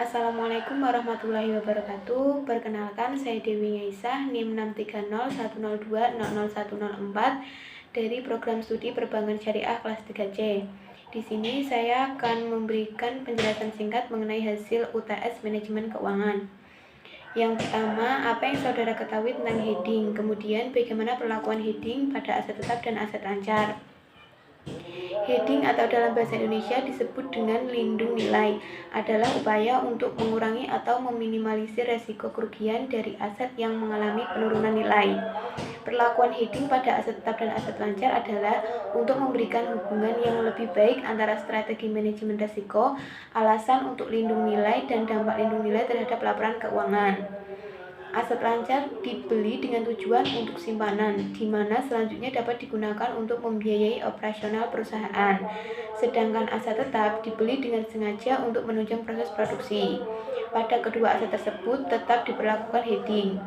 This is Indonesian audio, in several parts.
Assalamualaikum warahmatullahi wabarakatuh. Perkenalkan, saya Dewi Ngaisah, NIM 63010201004 dari Program Studi Perbankan Syariah kelas 3C. Di sini saya akan memberikan penjelasan singkat mengenai hasil UTS Manajemen Keuangan. Yang pertama, apa yang saudara ketahui tentang heading, kemudian bagaimana perlakuan heading pada aset tetap dan aset lancar. Heading atau dalam bahasa Indonesia disebut dengan lindung nilai adalah upaya untuk mengurangi atau meminimalisir resiko kerugian dari aset yang mengalami penurunan nilai. Perlakuan heading pada aset tetap dan aset lancar adalah untuk memberikan hubungan yang lebih baik antara strategi manajemen risiko, alasan untuk lindung nilai, dan dampak lindung nilai terhadap laporan keuangan. Aset lancar dibeli dengan tujuan untuk simpanan, di mana selanjutnya dapat digunakan untuk membiayai operasional perusahaan. Sedangkan aset tetap dibeli dengan sengaja untuk menunjang proses produksi. Pada kedua aset tersebut tetap diberlakukan heading.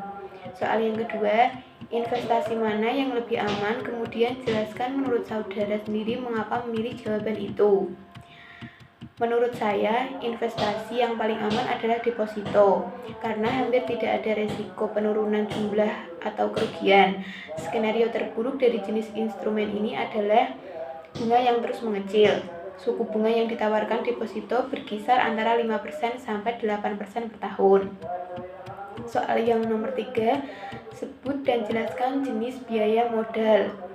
Soal yang kedua, investasi mana yang lebih aman? Kemudian jelaskan menurut saudara sendiri mengapa memilih jawaban itu. Menurut saya, investasi yang paling aman adalah deposito, karena hampir tidak ada resiko penurunan jumlah atau kerugian. Skenario terburuk dari jenis instrumen ini adalah bunga yang terus mengecil. Suku bunga yang ditawarkan deposito berkisar antara 5% sampai 8% per tahun. Soal yang nomor 3, sebut dan jelaskan jenis biaya modal.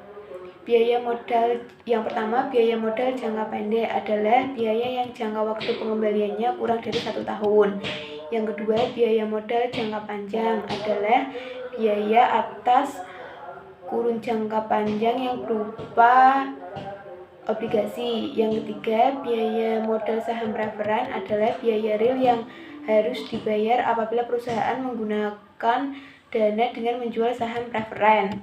Biaya modal yang pertama, biaya modal jangka pendek adalah biaya yang jangka waktu pengembaliannya kurang dari 1 tahun. Yang kedua, biaya modal jangka panjang adalah biaya atas kurun jangka panjang yang berupa obligasi. Yang ketiga, biaya modal saham preferan adalah biaya real yang harus dibayar apabila perusahaan menggunakan dana dengan menjual saham preferen.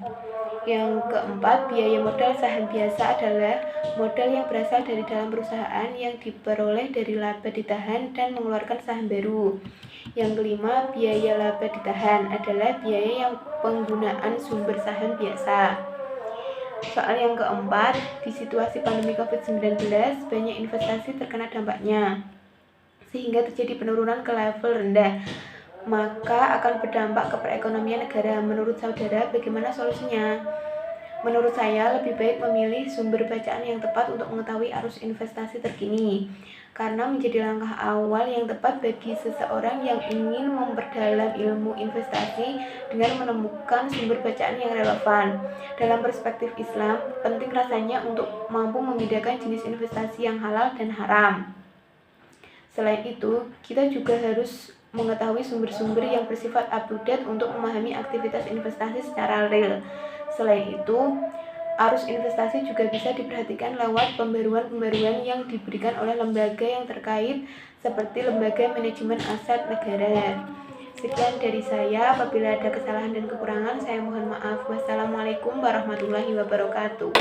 Yang keempat, biaya modal saham biasa adalah modal yang berasal dari dalam perusahaan yang diperoleh dari laba ditahan dan mengeluarkan saham baru. Yang kelima, biaya laba ditahan adalah biaya yang penggunaan sumber saham biasa. Soal yang keempat, di situasi pandemi COVID-19, banyak investasi terkena dampaknya, sehingga terjadi penurunan ke level rendah, maka akan berdampak ke perekonomian negara. Menurut saudara, bagaimana solusinya? Menurut saya, lebih baik memilih sumber bacaan yang tepat untuk mengetahui arus investasi terkini, karena menjadi langkah awal yang tepat bagi seseorang yang ingin memperdalam ilmu investasi dengan menemukan sumber bacaan yang relevan. Dalam perspektif Islam, penting rasanya untuk mampu membedakan jenis investasi yang halal dan haram. Selain itu, kita juga harus mengetahui sumber-sumber yang bersifat up-to-date untuk memahami aktivitas investasi secara real. Selain itu, arus investasi juga bisa diperhatikan lewat pembaruan-pembaruan yang diberikan oleh lembaga yang terkait, seperti Lembaga Manajemen Aset Negara. Sekian dari saya. Apabila ada kesalahan dan kekurangan, saya mohon maaf. Wassalamualaikum warahmatullahi wabarakatuh.